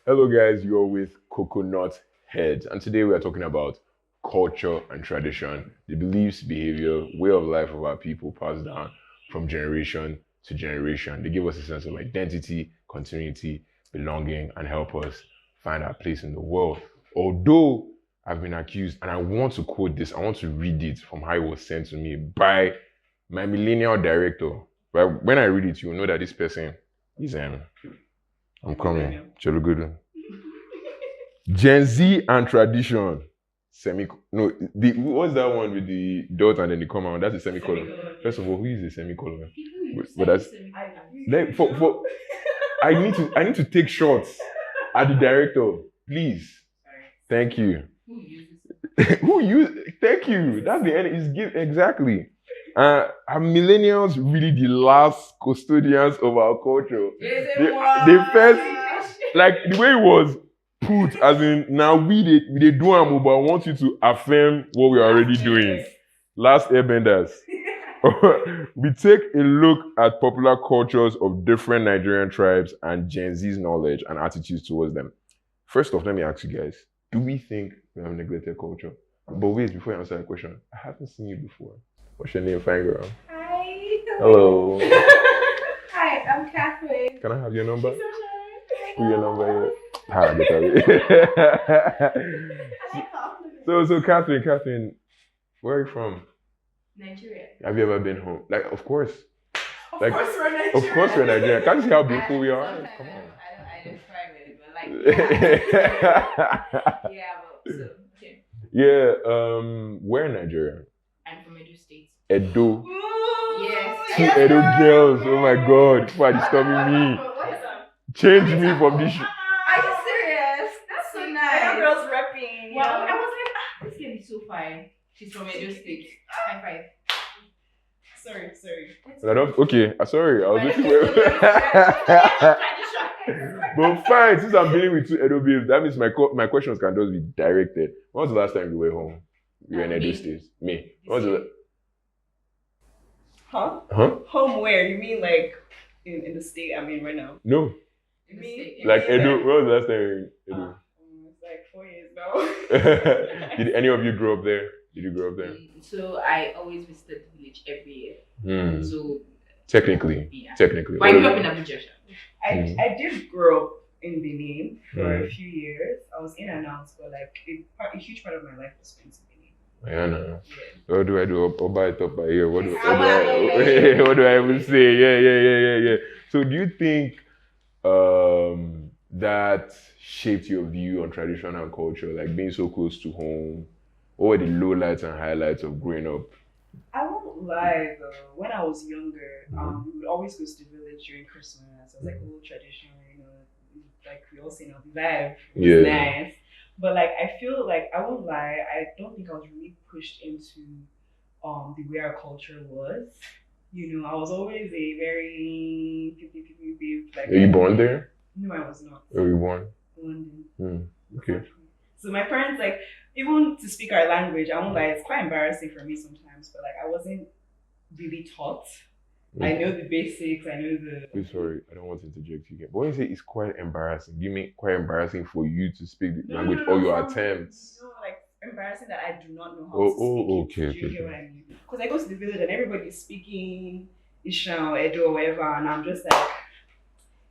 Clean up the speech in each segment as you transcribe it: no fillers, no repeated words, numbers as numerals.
Hello, guys. You're with Coconut Heads, and today we are talking about culture and tradition, the beliefs, behavior, way of life of our people passed down from generation to generation. They give us a sense of identity, continuity, belonging, and help us find our place in the world. Although I've been accused, and I want to quote this, I want to read it from how it was sent to me by my millennial director. But when I read it, you'll know that this person is I'm coming. Cholugudu. Gen Z and tradition. No, what's that one with the dot and then the comma? That's a semicolon. First of all, who is a semicolon? But that's for I need to take shots at the director, please. Thank you. Who use? Thank you. That's the end. Is give exactly. Are millennials really the last custodians of our culture? They first, like the way it was put, as in now we do am, but I want you to affirm what we're already doing. Last airbenders. We take a look at popular cultures of different Nigerian tribes and Gen Z's knowledge and attitudes towards them. First off, let me ask you guys, do we think we have neglected culture? But wait, before you answer that question, I haven't seen you before. What's your name, fine girl? Hi. Hello. Hi, I'm Catherine. Can I have your number? She's so shy. Who your number is? Ah, get So Catherine, where are you from? Nigeria. Have you ever been home? Like, of course. Of Like, course we're Nigeria. Of course we're Nigeria. Can't you see how beautiful we are? Come on. I don't try it, but like okay. Yeah, where in Nigeria? I'm from Edo State. Edo. Yes. Two Edo girls. Oh my god. Why are you disturbing me? Change me from this. Are you serious? That's so nice. Edo girls repping. Well, I was like, this game is so fine. She's from Edo State. High five. Sorry. Okay, sorry. I was looking But fine, since I'm dealing with two Edo babes, that means my questions can just be directed. When was the last time you were home? You were in Edo State. Me. When was the Huh? Home where? You mean like in the state I'm in right now? No. Me? Like Edo. When was the last time you were in Edo? It's like 4 years now. Did any of you grow up there? Did you grow up there? So I always visited the village every year. So technically. But I grew up in Abuja. I did grow up in Benin for a few years. I was in and out, but like a huge part of my life was spent in Benin. Yeah, no. What do I do? Up by here. What do I even say? Yeah. So do you think that shaped your view on tradition and culture, like being so close to home? What were the lowlights and highlights of growing up? I won't lie though, when I was younger, we would always go to the village during Christmas. It was like a little tradition, like we all say now, the vibe was nice. But like I feel like I won't lie, I don't think I was really pushed into the way our culture was. I was always a very babe. Like, were you born there? No, I was not. Where were you born? London. Okay. So my parents, like, even to speak our language, I won't lie, it's quite embarrassing for me sometimes, but like I wasn't really taught. I know the basics, I know the... Sorry, I don't want to interject you again. But when you say it's quite embarrassing, you mean quite embarrassing for you to speak the language or your attempts? No, like embarrassing that I do not know how to speak it. Do you get what I mean? Because I go to the village and everybody's speaking Ishan or Edo or whatever, and I'm just like,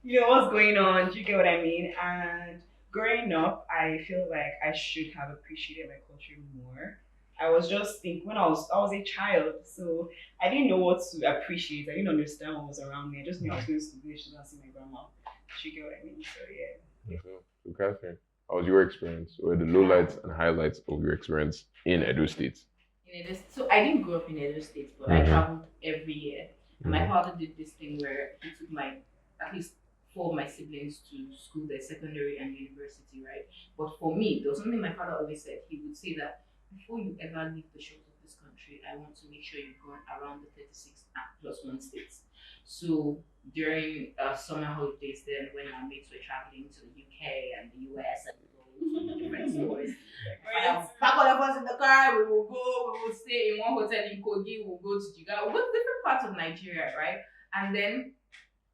what's going on? Do you get what I mean? And growing up, I feel like I should have appreciated my culture more. I was just thinking when I was a child, so I didn't know what to appreciate. I didn't understand what was around me. I just knew I was going to the village to go and see my grandma. Do you get what I mean? So yeah. So Catherine, how was your experience? What were the lowlights and highlights of your experience in Edo State? So I didn't grow up in Edo State, but I traveled every year. And my father did this thing where he took at least 4 of my siblings to school, their secondary and university, right? But for me, there was something my father always said. He would say that before you ever leave the shores of this country, I want to make sure you've gone around the 36 plus 1 states. So during summer holidays, then when our mates were traveling to the UK and the US and different stores, pack all of us in the car. We will stay in one hotel in Kogi. We'll go to Jiga. We'll go to different parts of Nigeria, right? And then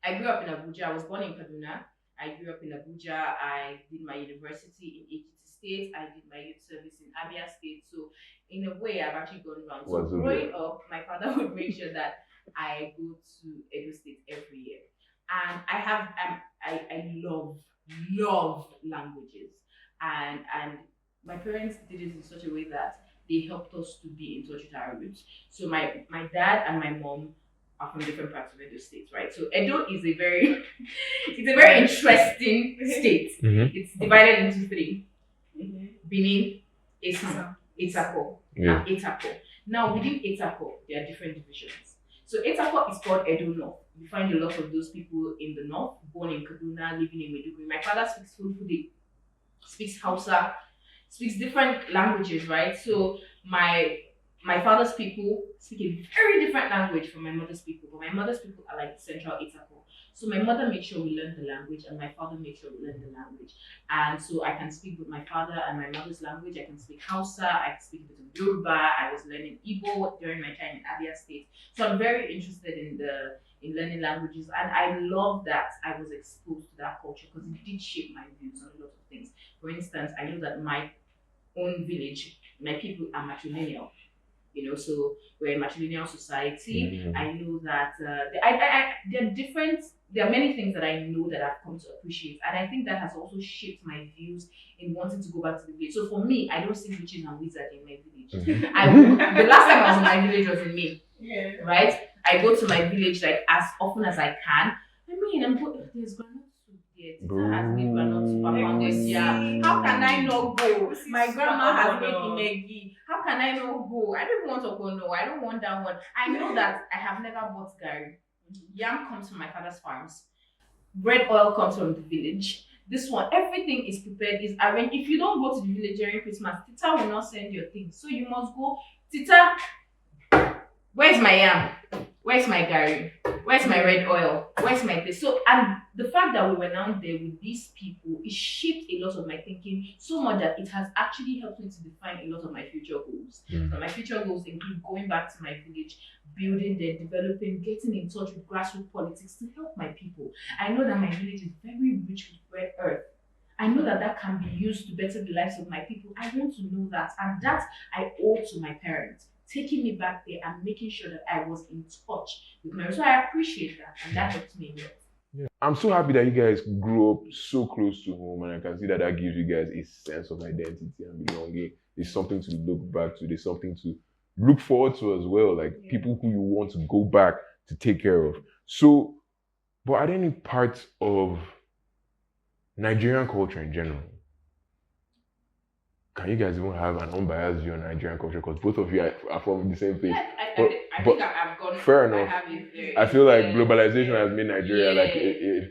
I grew up in Abuja. I was born in Kaduna. I grew up in Abuja. I did my university in Ekiti State. I did my youth service in Abia State. So in a way, I've actually gone around. So growing up, my father would make sure that I go to Edo State every year. And I love languages. And my parents did it in such a way that they helped us to be in touch with our roots. So my dad and my mom are from different parts of Edo State, right? So Edo is a very it's a very interesting state. It's divided into three: Benin, Esan, Etako, and Etako. Now within Etako, there are different divisions. So Etako is called Edo North. You find a lot of those people in the north, born in Kaduna, living in Maiduguri. My father speaks Fulfulde, speaks Hausa, speaks different languages, right? So my father's people speak a very different language from my mother's people, but my mother's people are like central Itako. So my mother made sure we learned the language, and my father made sure we learned the language. And so I can speak with my father and my mother's language. I can speak Hausa, I can speak a bit of Yoruba. I was learning Igbo during my time in Abia State. So I'm very interested in learning languages, and I love that I was exposed to that culture because it did shape my views on a lot of things. For instance, I know that my own village, my people are matrilineal. So we're a matrilineal society. I know that there are different. There are many things that I know that I've come to appreciate, and I think that has also shaped my views in wanting to go back to the village. So for me, I don't see witches and wizards in my village. The last time I was in my village was in May. Yeah. Right? I go to my village like as often as I can. I mean, there's granite soup there. Tita has made granite soup around this year. How can I not go? My grandma has made imegi. How can I not go? I don't want to go. No, I don't want that one. I know that I have never bought gari. Yam comes from my father's farms. Bread oil comes from the village. This one, everything is prepared, is arranged. If you don't go to the village during Christmas, Tita will not send your things. So you must go. Tita, where's my yam? Where's my gari? Where's my red oil? Where's my this? So, and the fact that we were now there with these people, it shaped a lot of my thinking so much that it has actually helped me to define a lot of my future goals. So my future goals include going back to my village, building there, developing, getting in touch with grassroots politics to help my people. I know that my village is very rich with red earth. I know that that can be used to better the lives of my people. I want to know that, and that I owe to my parents, taking me back there and making sure that I was in touch with my. So I appreciate that, and that helps me a lot. Yeah. I'm so happy that you guys grew up so close to home, and I can see that that gives you guys a sense of identity and belonging. There's something to look back to. There's something to look forward to as well, like people who you want to go back to take care of. So, but are there any parts of Nigerian culture in general? Can you guys even have an unbiased view on Nigerian culture? Because both of you are from the same place. Yeah, I think I've gone. Fair enough. I feel like globalization has made Nigeria like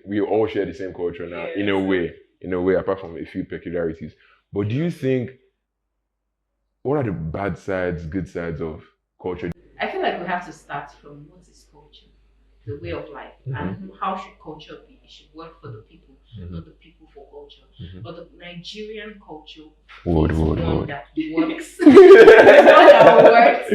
we all share the same culture now, in a way, apart from a few peculiarities. But do you think, what are the bad sides, good sides of culture? I feel like we have to start from what is culture, the way of life, and how should culture be? It should work for the people, not the people for culture. But the Nigerian culture is one that works.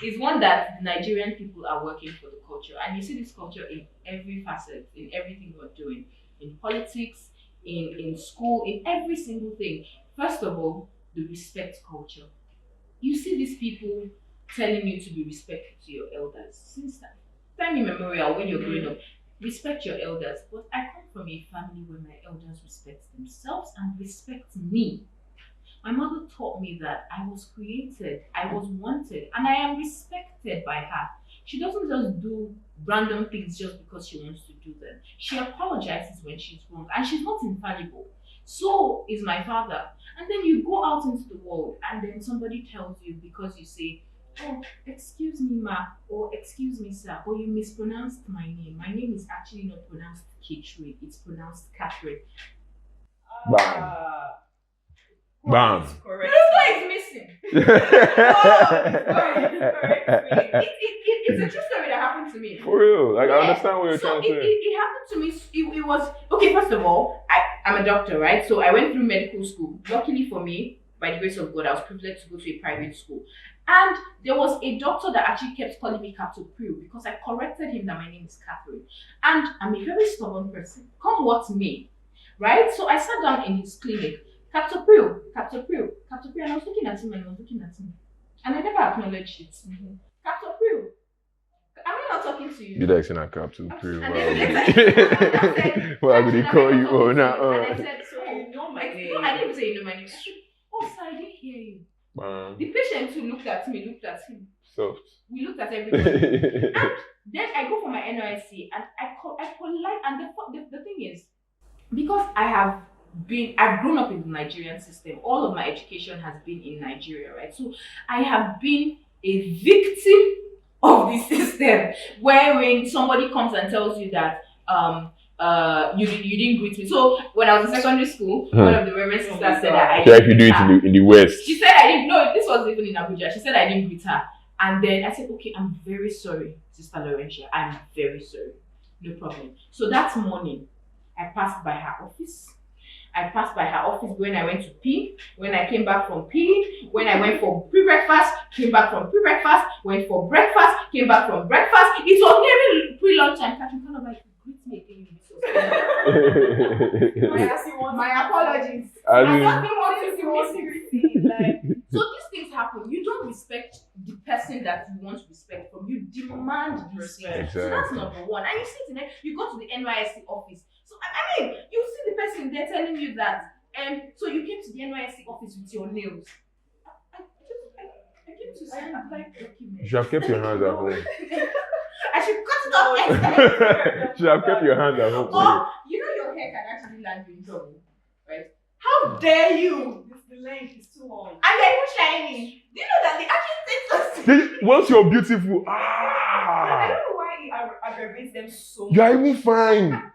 Is one that Nigerian people are working for the culture. And you see this culture in every facet, in everything we're doing, in politics, in school, in every single thing. First of all, the respect culture. You see these people telling you to be respectful to your elders. Since time immemorial, when you're growing up, respect your elders. But I come from a family where my elders respect themselves and respect me. My mother taught me that I was created, I was wanted, and I am respected by her. She doesn't just do random things just because she wants to do them. She apologizes when she's wrong, and she's not infallible. So is my father. And then you go out into the world, and then somebody tells you, because you say, oh, excuse me, ma, or excuse me, sir, or you mispronounced my name. My name is actually not pronounced Catherine, it's pronounced Catherine. Bam. Correct. This guy is missing. It's a true story that happened to me. For real. Like, I understand what you're trying to say. It happened to me. It was, okay, first of all, I'm a doctor, right? So I went through medical school. Luckily for me, by the grace of God, I was privileged to go to a private school. And there was a doctor that actually kept calling me Cato Prio because I corrected him that my name is Catherine. And I'm a very stubborn person. Come what may. right? So I sat down in his clinic, Captopril, Captopril, Captopril, and I was looking at him and he was looking at me. And I never acknowledged it. Captopril. Am I not talking to you? You like saying a Captopril? And Wow. Well, I'm going to call you. Oh, now. And I said, so you know my name. No, I didn't even say you know my name. I said, oh, sir, I didn't hear you. The patient who looked at me looked at him. Soft. We looked at everybody. And then I go for my NYC and I polite. And the thing is, because I've grown up in the Nigerian system, all of my education has been in Nigeria, right? So I have been a victim of the system where when somebody comes and tells you that you didn't greet me. So when I was in secondary school, one of the reverend sisters said that I didn't if you do it in the West. She said I didn't. No, this was even in Abuja. She said I didn't greet her, and then I said, okay, I'm very sorry, Sister Laurentia. I'm very sorry. No problem. So that morning, I passed by her office. I passed by her office when I went to pee, when I came back from pee, when I went for pre-breakfast, came back from pre-breakfast, went for breakfast, came back from breakfast. It was nearly pre-lunch time. Catherine Khanoba, greet me again. My apologies. I don't want to see like. So these things happen. You don't respect the person that you want to respect from. You demand respect. Exactly. So that's number one. And you see it, you go to the NYSC office. So I mean, you see the person there telling you that, so you came to the NYSC office with your nails. I came to sign apply documents. You should have kept your hands at home. I should cut it off. You should have kept your hands at home. Or, you know your hair can actually land you in trouble, right? How dare you? The length is too long. And they're even shiny. Do you know that they actually take us? Once you're beautiful, I don't know why it aggravates them so much. you're even fine.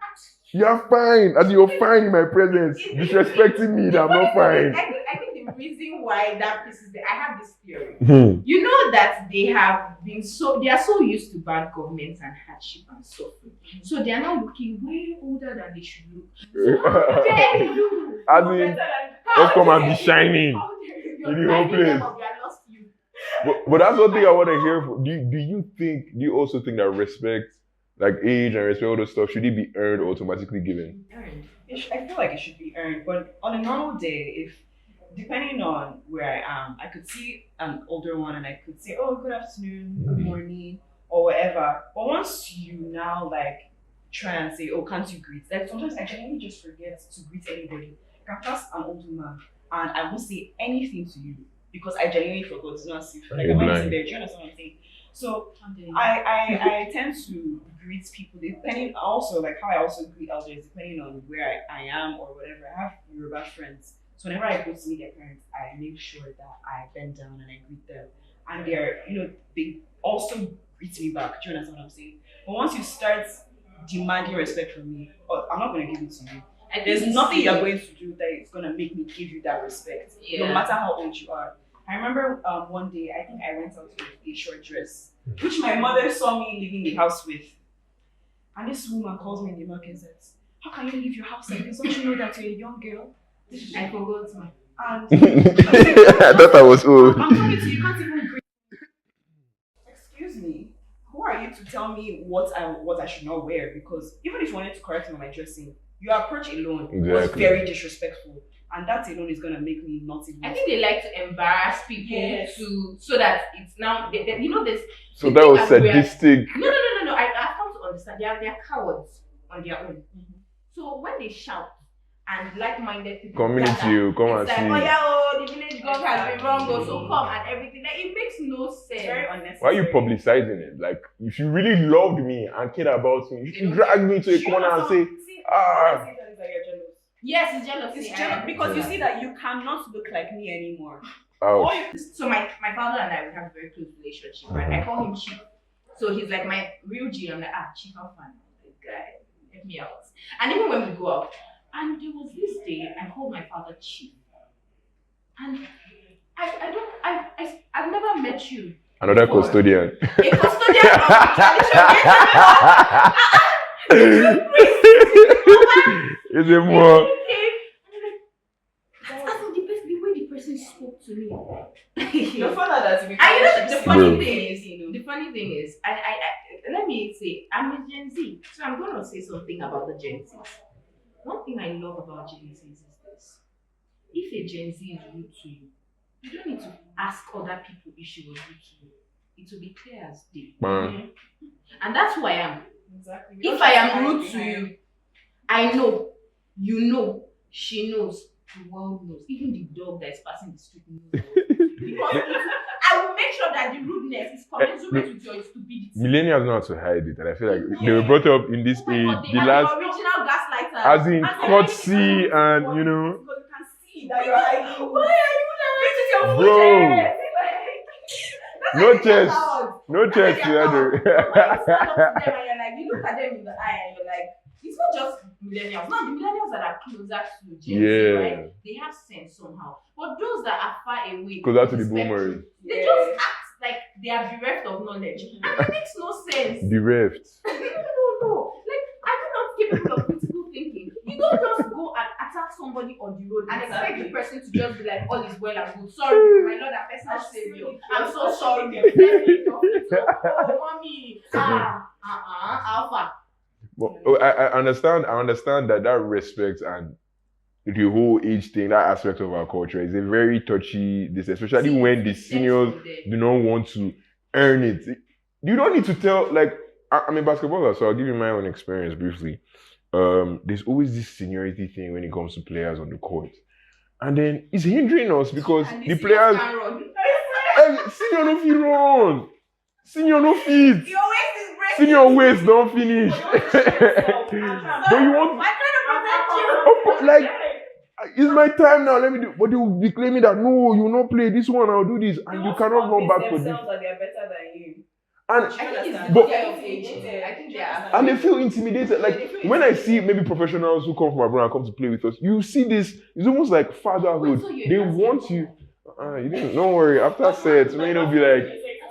You're fine. And you're fine in my presence. Disrespecting me that I'm not fine. I think the reason why that pisses them, I have this theory. You know that they are so used to bad government and hardship and suffering. So they are now looking way older than they should look. So how dare you? I mean, don't come and be shining in the whole place. But that's one thing I want to hear. Do you also think that respect, like age and respect, all those stuff, should it be earned or automatically given? Earned. I feel like it should be earned, but on a normal day, depending on where I am, I could see an older one and I could say, oh, good afternoon, good morning, or whatever. But once you now like try and say, oh, can't you greet? Like sometimes I genuinely just forget to greet anybody. I can pass an older man and I won't say anything to you because I genuinely forgot. It's not safe. Like I went in there. Do you understand what I'm saying? So I tend to greet people depending also like how I also greet elders depending on where I am or whatever. I have Yoruba friends. So whenever I go to meet their parents, I make sure that I bend down and I greet them. And they also greet me back. Do you understand what I'm saying? But once you start demanding respect from me, I'm not going to give it to you. And there's nothing you're going to do that is going to make me give you that respect, no matter how old you are. I remember one day, I think I went out with a short dress, which my mother saw me leaving the house with. And this woman calls me in the market and says, how can you leave your house like this? Don't you know that you're a young girl? I forgot my. And I thought I was old. I'm talking to you, you can't even greet. Excuse me, who are you to tell me what I should not wear? Because even if you wanted to correct me on my dressing, your approach alone was very disrespectful. And that alone is gonna make me not even. I think they like to embarrass people so that it's now this. So that was sadistic. No. I've come to understand they are cowards on their own. Mm-hmm. So when they shout and like-minded people coming to you, come and see. The village god has been wrong, so come and everything. Like, it makes no sense. Very unnecessary. Why are you publicizing it? Like, if you really loved me and cared about me, you should drag me to a corner and say, Yes, it's jealousy. It's jealous because you see that you cannot look like me anymore. So my father and I, we have a very close relationship, right? I call him Chief. So he's like my real G. I'm like, Chief, how fun. Like, guy, help me out. And even when we go out, and there was this day I called my father Chief. And I've never met you. Another before. Custodian. A custodian of tradition. Is it more? The way the person spoke to me. Your father does me. The funny thing is, I let me say, I'm a Gen Z, so I'm gonna say something about the Gen Zs. one thing I love about Gen Z is this. If a Gen Z is rude to you, you don't need to ask other people if she was rude to you. It will be clear as day. Man. And that's who I am. Exactly. If I am rude to you, I know, you know, she knows, the world knows. Even the dog that is passing the street knows. Because I will make sure that the rudeness is commensurate with your stupidity. Millennials know how to hide it, and I feel like they were brought up in this age. God, The are last, the original gaslighters. as in courtesy, and you know, Because you can see that you're hiding. Why are you This is your Bro. full no chest, no chest. When you stand up to them and you're like, you look at them in the eye and you're like, it's not just millennials. Now the millennials that are closer to Gen Z, right? They have sense somehow. But those that are far away, Closer to the spectrum, boomers. they just act like they are bereft of knowledge. And it makes no sense. Bereft. No. Like, are you not capable of critical thinking? You don't just go and attack somebody on the road and expect the person to just be like, all is well and good. Sorry, my Lord and personal Savior. I'm so sorry. Oh, mommy. Alpha. But I understand. I understand that respect and the whole age thing, that aspect of our culture is a very touchy. This, especially when the seniors do not want to earn it. You don't need to tell. Like, I'm a basketballer, so I'll give you my own experience briefly. There's always this seniority thing when it comes to players on the court, and then it's hindering us because the players. Senior no fit run. Senior no fit. Senior waist don't finish. But you want. Of course, like, it's my time now. Let me do. But they will be claiming that no, you will not play this one. I'll do this, and you cannot run back for this. That they are better than you. And they feel intimidated. Like when I see maybe professionals who come from abroad and come to play with us, you see this. It's almost like fatherhood. They want you. You didn't. Don't worry. After sets, may not be like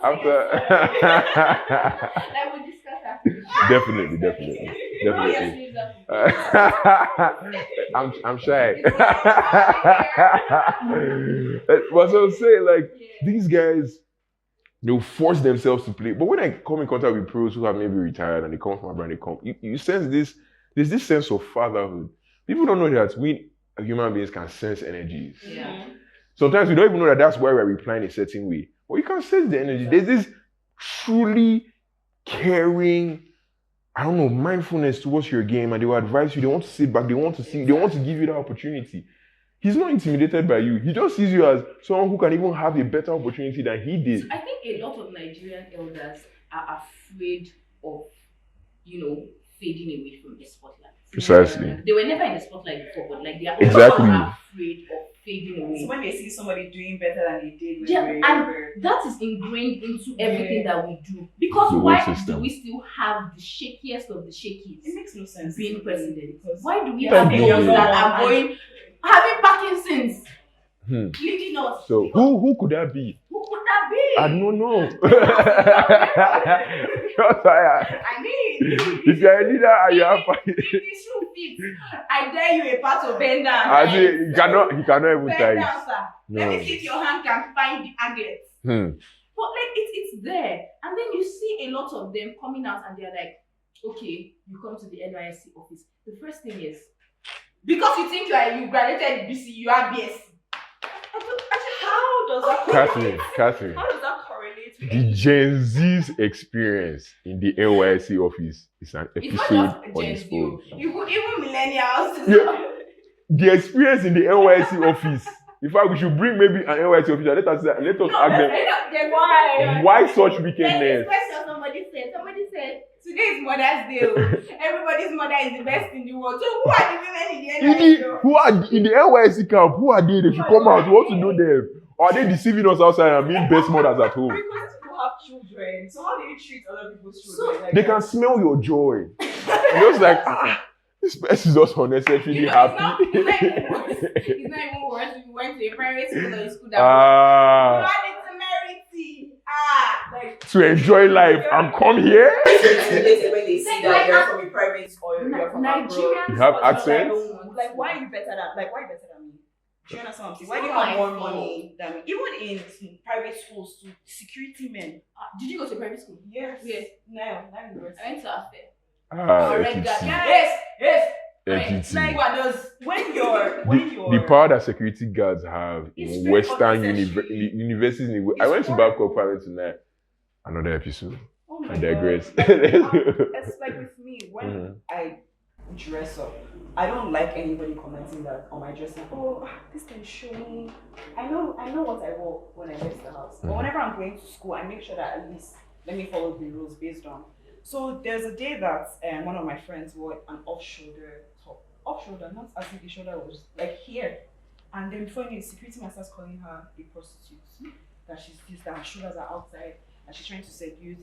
after. Like we discussed after. Definitely. I'm shy. But so say like these guys, they'll force themselves to play. But when I come in contact with pros who have maybe retired and they come from abroad, you sense this. There's this sense of fatherhood. People don't know that we human beings can sense energies. Yeah. Sometimes we don't even know that that's why we're replying a certain way. But you can sense the energy. There's this truly caring, I don't know, mindfulness towards your game, and they will advise you. They want to sit back. They want to see. They want to give you that opportunity. He's not intimidated by you. He just sees you as someone who can even have a better opportunity than he did. So I think a lot of Nigerian elders are afraid of, fading away from the spotlight. Precisely. They were never in the spotlight before, but like they are Exactly. afraid of fading away. So when they see somebody doing better than they did when Yeah, they were and younger, that is ingrained into everything that we do. Because The why whole do system. we still have the shakiest of the shakies it makes no sense being president? because Why do we Yeah, have yeah, those yeah. that are going having Parkinson's, leading us? So who could that be? Who could that be? I don't know. I mean, if you're a leader and you have if the shoe fits, I dare you a part of bend down. I say he cannot even bend tie down, it. sir. No. Let me see if your hand can find the agate. But like it's there, and then you see a lot of them coming out, and they're like, "Okay, you come to the NYSC office. The first thing is because you think you graduated BC, you are BSc. how does that Catherine. How does that correlate with The Gen Z's experience in the NYSC office is an It's not episode just on Gen its Z, own. you could even millennials. Yeah. The experience in the NYSC office. In fact, we should bring maybe an NYSC officer. Let us ask them why such wickedness. Somebody said, today is Mother's Day. Everybody's mother is the best in the world. So who are the women in the NYSC? Who are in the NYSC camp? Who are they? They should come out. We want to know them. Or are they deceiving us outside and being best mothers at home? because people have children, so how do you treat other people's children? Like They can smell your joy. And just like, this person is just unnecessarily happy. It's not even worse if you went to a private school or a school that was temerity. like To enjoy life and come here. when they see that you're from a private school or you're from abroad. Nigerians You have also accents? don't Like why are you better than me? Do you understand what I'm saying? Why do you have more money than me? Even in private schools too, security men. Did you go to private school? Yes. Yes. No, not university. I went to Affair. I Red can guy. see. Yes. entity. Like What does The power that security guards have It's in very Western unnecessary. universities. I It's went to horrible. Babcock Private tonight. Another episode. Oh my I digress. God. It's like with me when Mhm. I dress up. I don't like anybody commenting that on my dressing. Oh, this can show me. I know what I wore when I left the house. But whenever I'm going to school, I make sure that at least let me follow the rules based on. So there's a day that one of my friends wore an off-shoulder top. Off-shoulder, not as if the shoulder was like here. And then before you know, security man starts calling her a prostitute. That her shoulders are outside, and she's trying to seduce.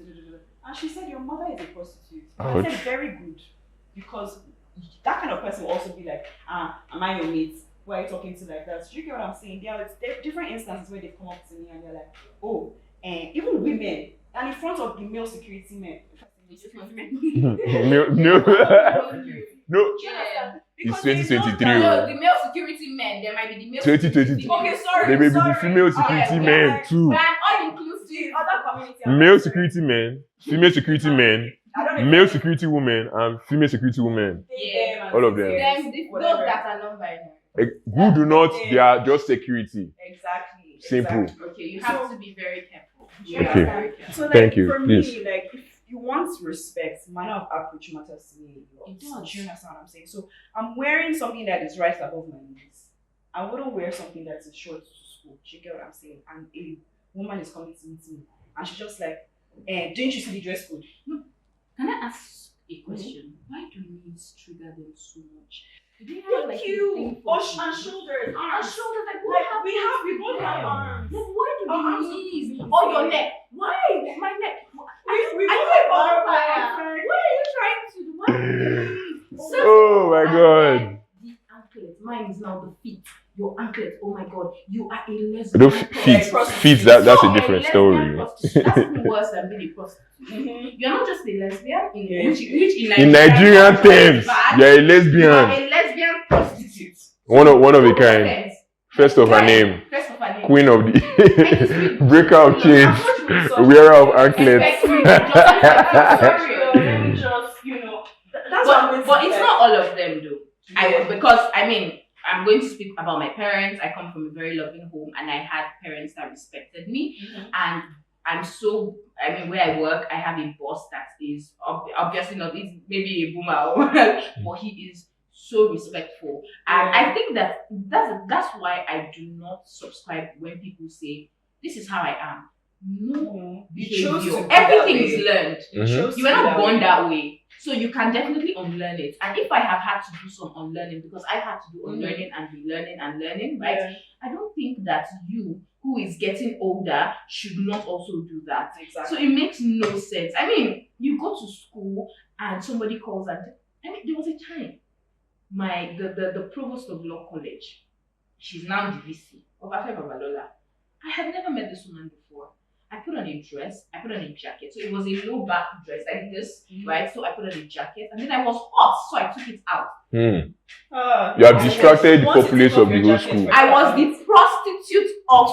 And she said, "Your mother is a prostitute." And I said, "Very good," because that kind of person will also be like, am I your mate? Who are you talking to like that? So you get what I'm saying? There are different instances where they've come up to me and they're like, oh, and even women, and in front of the male security men. No. Yeah. It's Because they know 2023. that- No, the male security men, there might be the male 2023. security men. Okay, sorry. There may be the sorry. female security Okay, men too. But an all-inclusive Other community. Male security men, female security men, I don't even male security women, and female security women. take them and All of them. say Them, those whatever. that are non-binary. Who do not, they are just security. Exactly. Simple. Exactly. Okay, you have to be very careful. You Okay. have to be very careful. So like Thank you. for Please. me, like if you want respect, manner of approach matters to me a lot. It does. Do you understand what I'm saying? So I'm wearing something that is right above my knees. I wouldn't wear something that is short to school. Do you get what I'm saying? And a woman is coming to meet me and she's just like, didn't you see the dress code? Can I ask a question? Why do needs trigger them so much? Do they have like Thank a you. thing for And shoulders. and Arms. shoulders? Like what Like happens? we both have Yeah. arms. Like why do Our the arms are knees big. or your neck? Why my neck? We Are you both a have vampire? arms. What are you trying to do? Why do the knees? Oh my And god. then the anklet. Mine is now the feet. Your anklet. Oh my god. You are a lesbian. No, prostitute. feet, that's a No, different lesbian story. prostitute. That's even worse than being a prostitute. Mhm. You're not just a lesbian Yeah. which in In Nigerian terms, bad. you're a You are lesbian. a lesbian prostitute. One of a Two kind. percent. First of her Right. name. First of her name. Queen of the breaker of chains, Such- wearer of anklets. Expect me to just Sorry, let me just, that's what I'm going to but do, it's like- not all of them though. Yeah. Because I mean, I'm going to speak about my parents. I come from a very loving home and I had parents that respected me. Mhm. And where I work, I have a boss that is obviously not, he's maybe a boomer, but he is so respectful. And Yeah. I think that's why I do not subscribe when people say, this is how I am. No Mhm. You chose to behavior. be that Everything way. is learned. Mhm. You were not born that way. So you can definitely unlearn it. And if I have had to do some unlearning, because I had to do unlearning and relearning and learning, right? Yeah, I don't think that you, who is getting older, should not also do that. So exactly. it makes no sense. I mean, you go to school and somebody calls and there was a time. The provost of law college, she's now the VC of Afe Babalola. I had never met this woman before. I put on a dress, I put on a jacket. So it was a low back dress like this, right? So I put on a jacket and then I was hot, so I took it out. You have distracted the populace of the whole school. I was the prostitute of,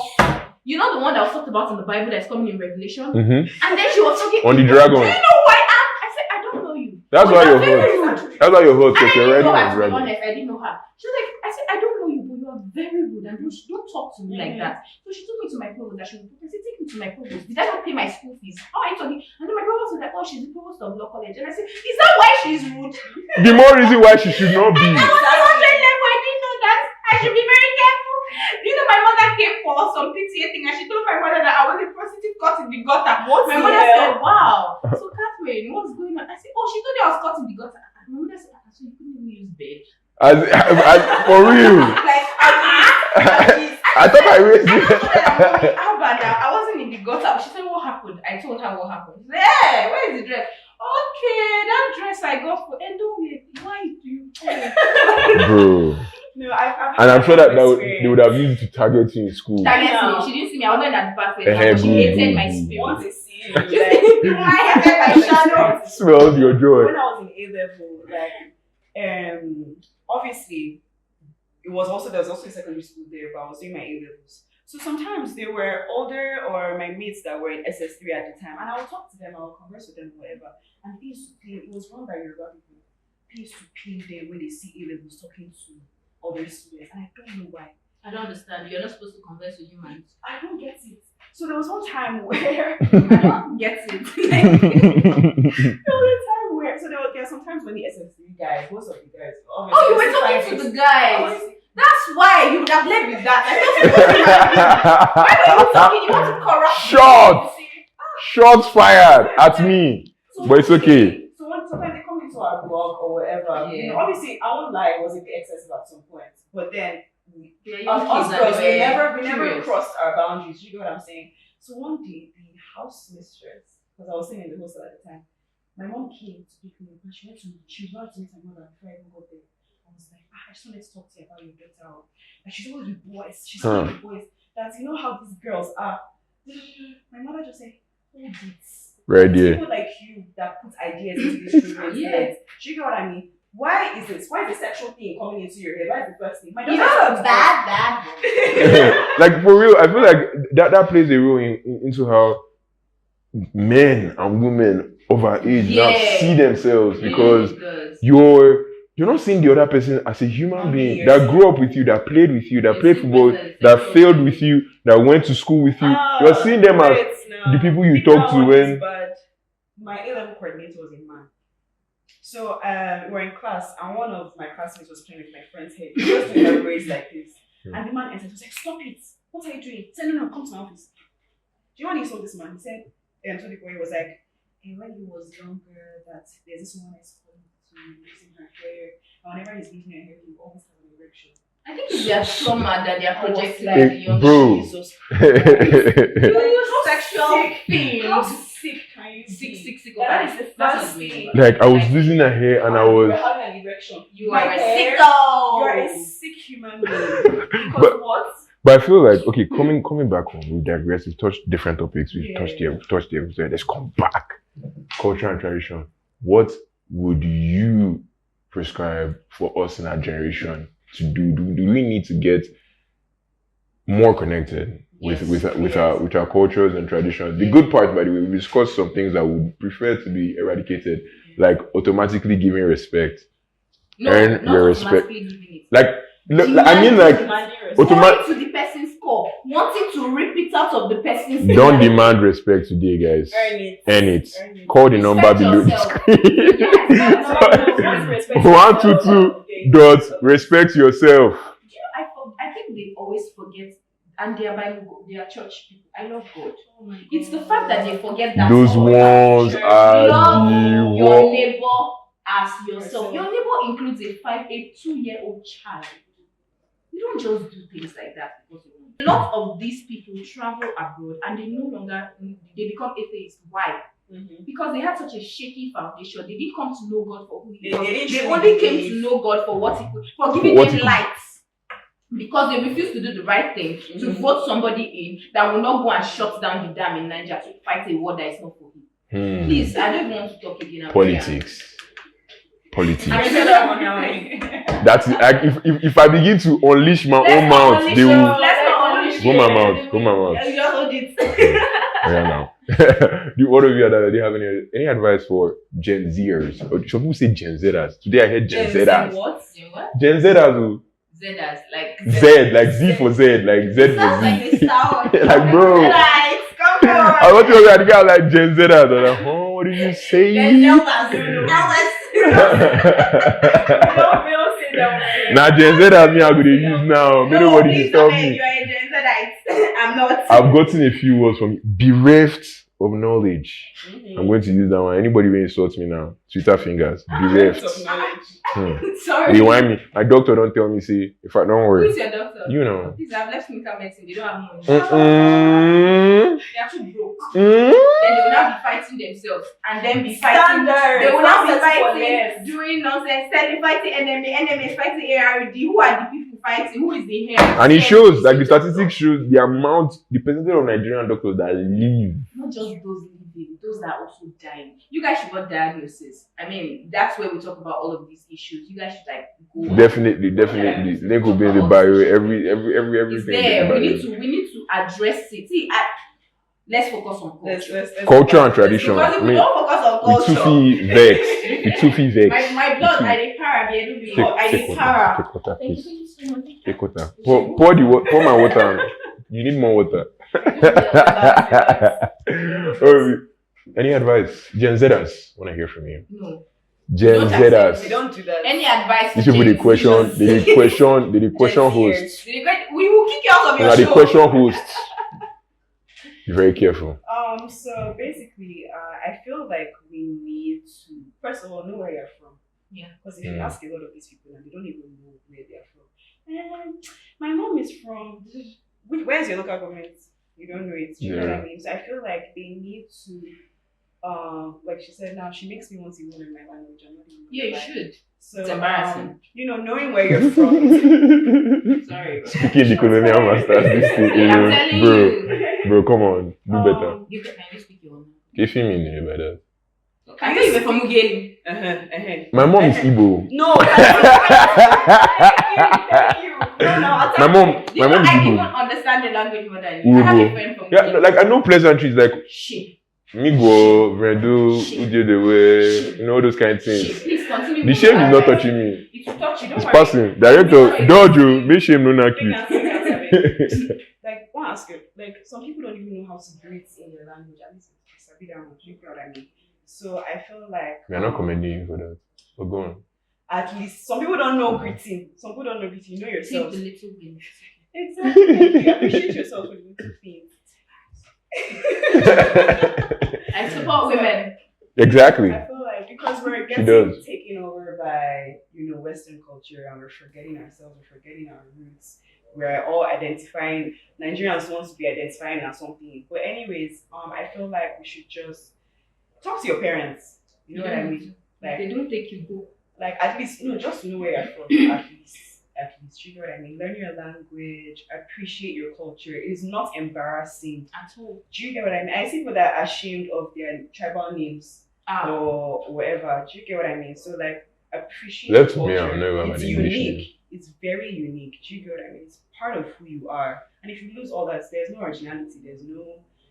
you know, the one that was talked about in the Bible that's coming in Revelation? Mhm. And then she was talking On the Do dragon. you know who I am? I said, I don't know you. That's But why you're you're very hot. rude. That's why you're hot, I because you're didn't riding know her, on to be dragon. honest. I didn't know her. She was like, I said, I don't know you, but you are very rude and don't talk to me like that. So she took me to my provost. I said, take me to my provost. Did I not pay my school fees? How are you talking? And then my provost was like, oh, she's the provost of law college. And I said, is that why she's rude? The more reason why she should not be. I was 100 level. I didn't know that. I should be very careful. You know, my mother came for some PTA thing and she told my mother that I was a prostitute caught in the gutter. My mother said, wow. So Catherine, what's going on? I said, oh, she told you I was caught in the gutter. And my mother said, so you couldn't even use bed. For real. Like, I thought I raised I you. how bad now? I wasn't in the gutter. She said, what happened? I told her what happened. She said, hey, where is the dress? Okay, that dress I got for why do you Bro. No, And I'm sure that they would have used it to target you in school. Target me. She didn't see me. I wasn't at the back with her. Eh, She good, hated my good, spirit. want to see you. I hated my shadow. Smells your joy. When I was in A level, obviously, there was also a secondary school there, but I was doing my A levels. So sometimes they were older or my mates that were in SS3 at the time, and I would talk to them, I would converse with them, whatever. And they used to play. It was run by Yoruba people. pays to pin them when they see A-levels talking to other students, and I don't know why. I don't understand. You're not supposed to converse with humans. I don't get it. So there was one time where I don't get it. so there are sometimes when the SSC guys, most of the guys, Oh, you were talking to the guys. That's why you would have led with that. Why were you talking? You want to corrupt Shots! Shots fired at me. So But it's okay. So sometimes they come into our blog or whatever. Yeah. You know, obviously, I won't lie, it was a bit excessive at some point. But then, us girls, we never curious. crossed our boundaries. You get what I'm saying? So one day, the house mistress, because I was staying in the hostel at the time, my mom came to pick me up and she was about to meet my mother before I even got there. I was like, I just wanted to talk to you about your daughter. Like, she's always with boys. She's always with boys. That's, you know how these girls are. My mother just said, hold it. Right there. People like you that put ideas into these children's heads. Do you get what I mean? Why is this? Why is the sexual thing coming into your head? Why is the first thing? You're a bad Like, for real, I feel like that plays a role into how men and women of our age now see themselves, because you're not seeing the other person as a human being that grew up with you, that played with you, that played football, that failed with you, that went to school with you. You're seeing them as the people you talk to when. But my A-level coordinator was a man. So we were in class, and one of my classmates was playing with my friend's head. He was doing her braids like this. And the man entered. He was like, "Stop it! What are you doing?" He said, "No, come to my office." Do you know what he told this man? He said, to the boy, he was like, when he was younger, that there's this woman that's calling to losing her hair. And whenever he's losing her hair, he always has an erection. I think it's their trauma that they are projecting like, like the young bro. Jesus. How Sexual sick can you be? Sick. That is the first thing. Like, I was losing her hair and I was. You're having an erection. You My are a hair, sicko. You're a sick human being. Because what? But I feel like, okay, coming back home, we've digressed, we've touched different topics, we've touched the episode. Let's come back. Culture and tradition. What would you prescribe for us in our generation to do? Do we need to get more connected with our cultures and traditions? The good part, by the way, we discussed some things that we would prefer to be eradicated, like automatically giving respect. Earn your respect. Like, I mean, like, going to the person's core, wanting to rip it out of the person's don't demand respect today, guys. Earn it. Call the number below the screen. Yes, 122 dot respect yourself. I think they always forget, and they are Bible, they are church people. I love God. It's the fact that they forget that Those ones are love the your ones. neighbor as yourself. Your neighbor includes a 2-year-old child. You don't just do things like that because you want. A lot of these people travel abroad and they become atheists. Why? Mm-hmm. Because they had such a shaky foundation. They didn't come to know God for who He was. They only came to know God for what He could, for giving them light. Because they refused to do the right thing, to vote somebody in that will not go and shut down the dam in Nigeria to fight a war that is not for him. Please, I don't want to talk again about Politics. That's like, if I begin to unleash my own mouth, they will. Let's not unleash. Go my mouth. You just hold it. Yeah, now. Do all of you do you have any advice for Gen Zers? Or some people say Gen Zers. Today I heard Gen Zers. What? Gen Zers. Zers, like Z, like Z for Z, like Z for sounds like Z. a Star Wars. Like, bro. Come on. I want to go to the guy like Gen Zers. I'm like, oh, what did you say? Now Gen Zers me I'm going to use now. Nobody disturb me. You're a Gen Zerite. I'm not. I've gotten a few words from you. Bereft of knowledge. I'm going to use that one. Anybody will insult me now. Twitter fingers. Bereft. Sorry. Rewind me. My doctor don't tell me, say, if I don't worry. Who's your doctor? You know. Please, I've left clinical medicine. They don't have money. They are too broke. Then they will now be fighting themselves. And then be fighting. They will now be fighting, doing nonsense, fighting enemy. Enemy is fighting ARD. Who are the people fighting? Who is the hair? And it shows, like the statistics shows the amount, the percentage of Nigerian doctors that leave. Not just those living, those that are also dying. You guys should get diagnosis. I mean, that's where we talk about all of these issues. You guys should like go. Definitely. Link will be in the bio. Everything. It's there. We need to address it. See, let's focus on culture. Let's Culture and tradition. Because if we don't focus on We too culture, feel vex. We too feel vex. my blood, I dey para, I dey para. Take water, Thank please. you so much. Take water. Pour my water. You need more water. Any advice? Gen Zers, want to hear from you. No. Gen Zers. We don't do that. Any advice? These people, they question hosts. We will kick you out of your Now show. the question hosts. Be very careful. So basically, I feel like we need to first of all know where you're from. Yeah. Because if you ask a lot of these people and they don't even know where they're from. My mom is from where's your local government? You don't know it. You know what I mean? So I feel like they need to like she said now, she makes me want to even learn my language. I'm not even Yeah, you should. So It's embarrassing. Knowing where you're from. Sorry. Speaking the colonial masters, this thing I'm telling you. bro, come on, do better. Can you speak your own? If you mean it better. I thought you were from Ugeli. My mom is Igbo. No, thank you. No, My mom is I even Igbo. understand the language more than you. I have a friend from Yeah, like I know pleasantries like Shit. Migo, Vredu, Ujedewe, all those kind of things. Shit. Please continue. The shame is not touching me. It will touch you. Don't It's worry. passing. Director, Dojo, make shame no knock you. Like, I want to ask you, like, some people don't even know how to greet in your language. At least it's a bit down, you know what I mean? So I feel like We are not commending you for that. But go on. at least some people don't know greeting. Some people don't know greeting. You know yourself. Take the little wins. Exactly. You appreciate yourself for the little things. I support women. Exactly. I feel like because we're She getting does. taken over by Western culture and we're forgetting ourselves, we're forgetting our roots. We're all identifying Nigerians want to be identifying as something. But anyways, I feel like we should just talk to your parents. You know what I mean? Like they don't take you go. Like at least just to know where you're from. At least you know what I mean. Learn your language, appreciate your culture. It is not embarrassing At all. Do you get what I mean? I see people that are ashamed of their tribal names or whatever. Do you get what I mean? So like appreciate Left your me, culture. I'll never have It's an English unique. name. It's very unique. Do you get what I mean? It's part of who you are. And if you lose all that, there's no originality.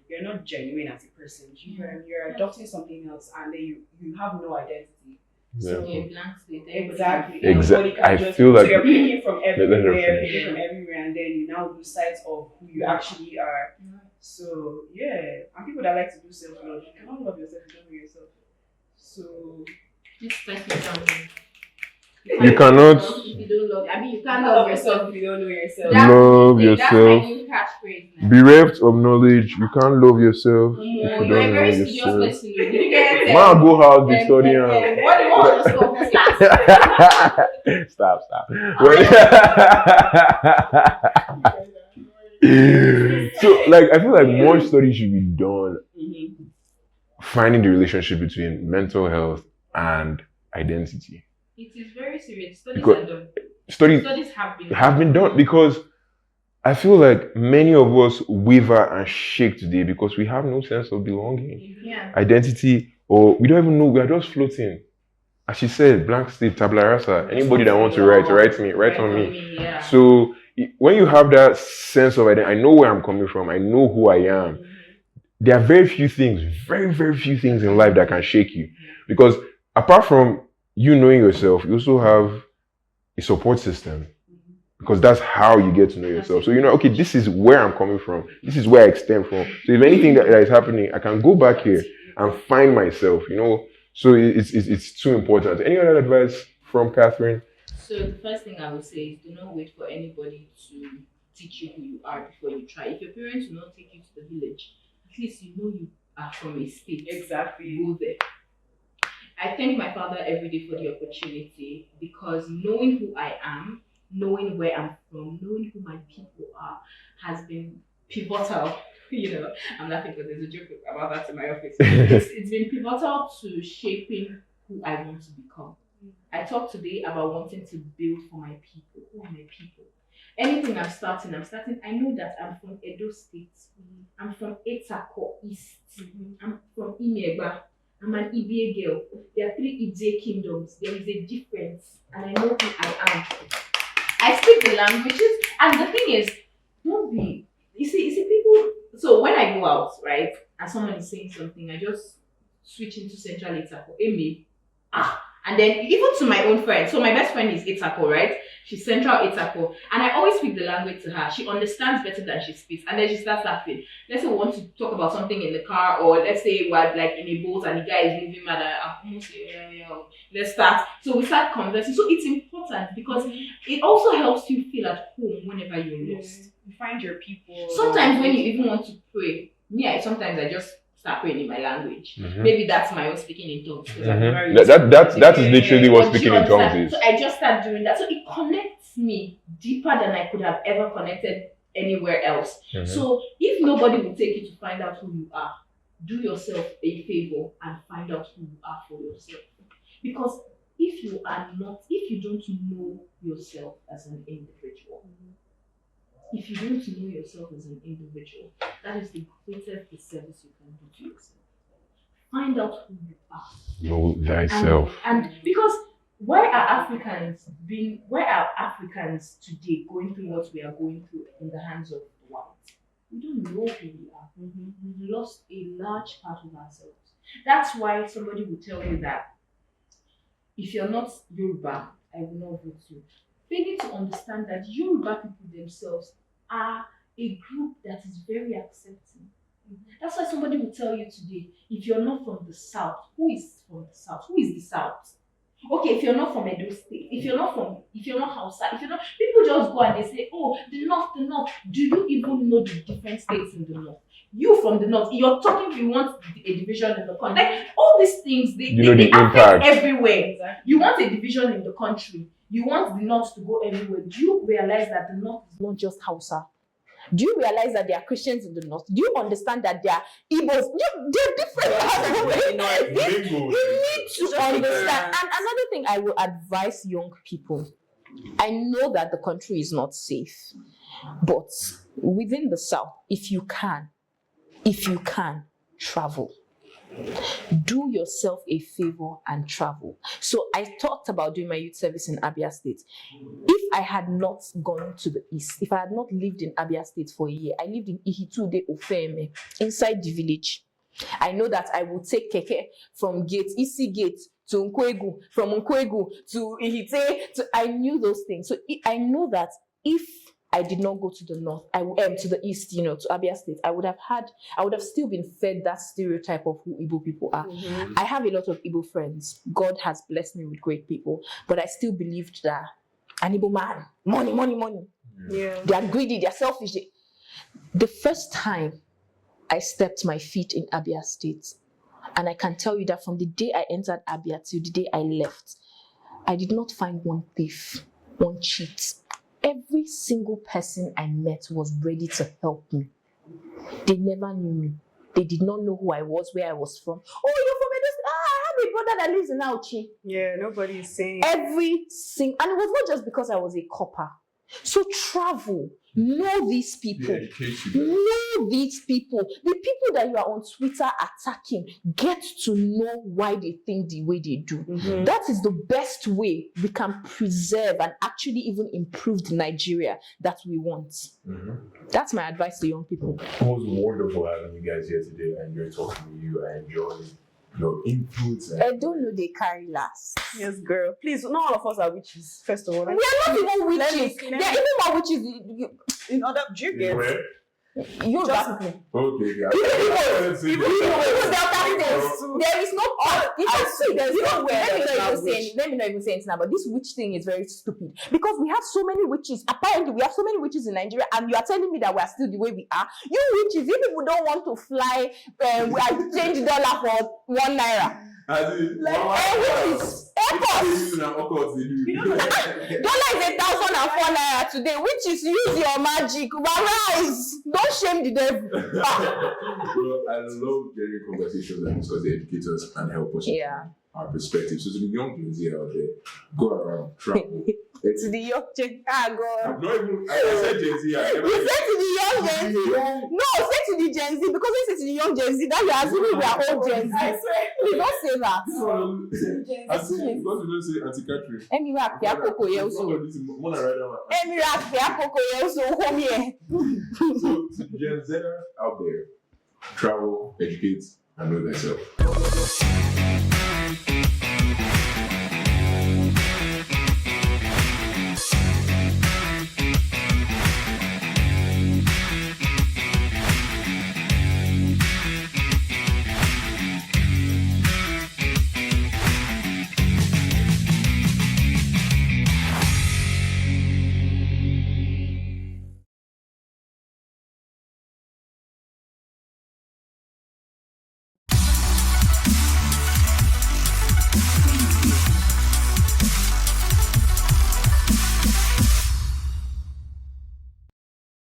You're not genuine as a person. Do you get what I mean? You're adopting something else and then you have no identity. So Yeah, blank slate. exactly. Exactly. Everybody can I just- feel like- so you're picking from let her everywhere, finish. and then you now lose sight of who you actually are. So yeah, and people that like to do self-love, you cannot love yourself if you don't know yourself. So Just test me something. You cannot If you don't love, I mean, you you can't can't love yourself. if you don't know yourself. Love That's yourself. my new catchphrase. Now. Bereft of knowledge, you can't love yourself if You're you a don't know very serious yourself. person. You get it? Man, go out the study and What do you want to stop this class? stop. So, like, I feel like more study should be done finding the relationship between mental health and identity. It is very serious. Studies Because- are done. Studies Studies have been done because I feel like many of us waver and shake today because we have no sense of belonging, Yeah. identity, or we don't even know. We are just floating. As she said, blank slate, tabula rasa. Anybody that wants to write on me. Yeah. So when you have that sense of identity, I know where I'm coming from. I know who I am. There are very few things, very, very few things in life that can shake you. Because apart from you knowing yourself, you also have a support system. Because that's how you get to know yourself. So okay, this is where I'm coming from. This is where I stem from. So if anything that is happening, I can go back here and find myself, So it's too important. Any other advice from Catherine? So the first thing I would say is do not wait for anybody to teach you who you are before you try. If your parents will not take you to the village, at least you know you are from a state. exactly. Go there. I thank my father every day for the opportunity because knowing who I am, knowing where I'm from, knowing who my people are has been pivotal. I'm laughing because there's a joke about that in my office. It's been pivotal to shaping who I want to become. I talked today about wanting to build for my people. Who are my people? Anything I'm starting, I know that I'm from Edo State. I'm from Etako East. I'm from Imegba. I'm an Ibie girl. There are 3 Ije kingdoms. There is a difference. And I know who I am. I speak the languages. And the thing is, don't be... You see, people So when I go out, right, and someone is saying something, I just switch into Central Itako. Amy, and then even to my own friend. So my best friend is Itako, right? She's Central Itako, and I always speak the language to her. She understands better than she speaks, and then she starts laughing. Let's say we want to talk about something in the car, or let's say we're like in a boat and the guy is moving mad. I'm almost let's start. So we start conversing. So it's important because it also helps you feel at home whenever you're lost. You find your people. Sometimes when you even want to pray, sometimes I just start praying in my language. Maybe that's my own speaking in tongues. That is literally what speaking in tongues is. So I just start doing that. So it connects me deeper than I could have ever connected anywhere else. So if nobody will take you to find out who you are, do yourself a favor and find out who you are for yourself. Because if you don't know yourself as an individual, if you don't know yourself as an individual, that is the greatest disservice you can do to yourself. Find out who you are. Know thyself. And because why are Africans today going through what we are going through in the hands of the white? We don't know who we are. We've lost a large part of ourselves. That's why somebody will tell you that if you're not Yoruba, I will not vote you. Failing to understand that Yoruba people themselves are a group that is very accepting. That's why somebody will tell you today, if you're not from the South, who is from the South? Who is the South? Okay, if you're not from Edo State, if you're not Hausa, people just go and they say, oh, the North. Do you even know the different states in the North? You from the North, you're talking, you want a division in the country. Like, all these things, they affect everywhere. Exactly. You want a division in the country. You want the North to go everywhere. Do you realize that the North is not just Hausa? Do you realize that there are Christians in the North? Do you understand that there are Igbos? They're different. You need to understand. And another thing I will advise young people, I know that the country is not safe, but within the South, if you can, travel. Do yourself a favor and travel. So I talked about doing my youth service in Abia State. If I had not gone to the east, if I had not lived in Abia State for a year, I lived in Ihitude Ofeme, inside the village. I know that I would take keke from Isi Gate to Nkwegu, from Nkwegu to Ihite. I knew those things. So I know that if I did not go to the north, to the east, to Abia State, I would have still been fed that stereotype of who Igbo people are. I have a lot of Igbo friends. God has blessed me with great people, but I still believed that an Igbo man, money. Yeah. They are greedy, they are selfish. The first time I stepped my feet in Abia State, and I can tell you that from the day I entered Abia till the day I left, I did not find one thief, one cheat. Every single person I met was ready to help me. They never knew me. They did not know who I was, where I was from. Oh, you're from Edo State? I have a brother that lives in Auchi. Yeah, nobody is saying. And it was not just because I was a copper. So travel, know these people. Know these people. The people that you are on Twitter attacking, get to know why they think the way they do. That is the best way we can preserve and actually even improve the Nigeria that we want. That's my advice to young people. It was wonderful having you guys here today. I enjoyed talking to you. I enjoyed your inputs. I don't know they carry last. Yes, girl. Please, not all of us are witches, first of all. We are not even witches. They are even more witches. In other, do you get? You just okay. There is no let me not even say anything about this witch thing is very stupid because we have so many witches. Apparently, we have so many witches in Nigeria, and you are telling me that we are still the way we are. You witches, if people don't want to fly, I change dollar for 1 naira. Witches, dollar is 1,004 naira today. Witches, use your magic. Rise! Don't shame the devil. Well, I love getting conversations like this because they educate us and help us our perspective. So to the young people here out there, go around, travel, To the young Gen. Ah, God. I'm not even. I said Gen Z. I never. You said to the young Gen Z. No, say to the Gen Z because you say to the young Gen Z that you are assuming we are old Gen Z. I swear. Please don't say that. This one, Gen Z. because you don't say Auntie Catherine. Emi wa pia koko ye It's so. not this one right now. Emi wa pia koko ye so come here. So, to Gen Zers out there, travel, educate, and know thyself.